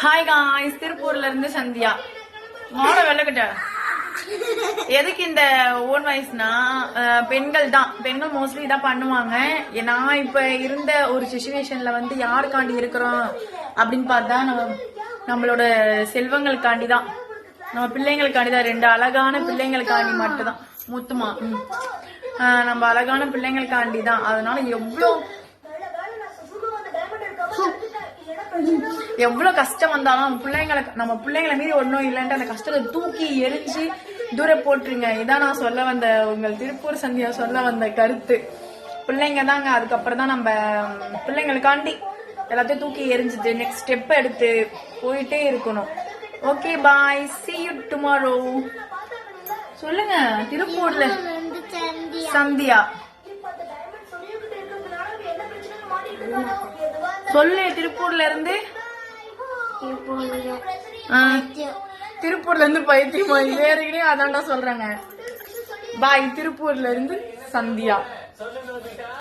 Hi guys, திருப்பூர்ல இருந்து சந்தியா. மோட வெள்ளக்கிட்ட எதுக்கு இந்த ஓன் வாய்ஸ்னா, பெண்கள் மோஸ்ட்லி இதான் பண்ணுவாங்க. நான் இப்ப இருந்த ஒரு சிச்சுவேஷன்ல வந்து யாருக்காண்டி இருக்கிறோம் அப்படின்னு பார்த்தா நம்மளோட செல்வங்களுக்காண்டி தான், நம்ம பிள்ளைங்களுக்காண்டி தான். 2 அழகான பிள்ளைங்களுக்காண்டி மட்டும்தான். முத்துமா நம்ம அழகான பிள்ளைங்களுக்காண்டி தான். அதனால எவ்வளவு கஷ்டம் வந்தாலும் நம்ம பிள்ளைங்களை மீறி ஒன்னும் இல்லைன்ட்டு அந்த கஷ்டத்தை தூக்கி எரிஞ்சு தூர போட்டுருங்க. இதான் நான் சொல்ல வந்த, உங்கள் திருப்பூர் சந்தியா சொல்ல வந்த கருத்து. பிள்ளைங்க தாங்க. அதுக்கப்புறம் தான் நம்ம பிள்ளைங்களுக்காண்டி எல்லாத்தையும் தூக்கி எரிஞ்சிட்டு நெக்ஸ்ட் ஸ்டெப் எடுத்து போயிட்டே இருக்கணும். Okay bye, see you tomorrow. சொல்லுங்க திருப்பூர்ல சந்தியா. சொல்லு திருப்பூர்ல இருந்து. திருப்பூர்ல இருந்து பைத்தியமா ஏறிக்கிட்டே அதான்டா சொல்றாங்க. பாய், திருப்பூர்ல இருந்து சந்தியா.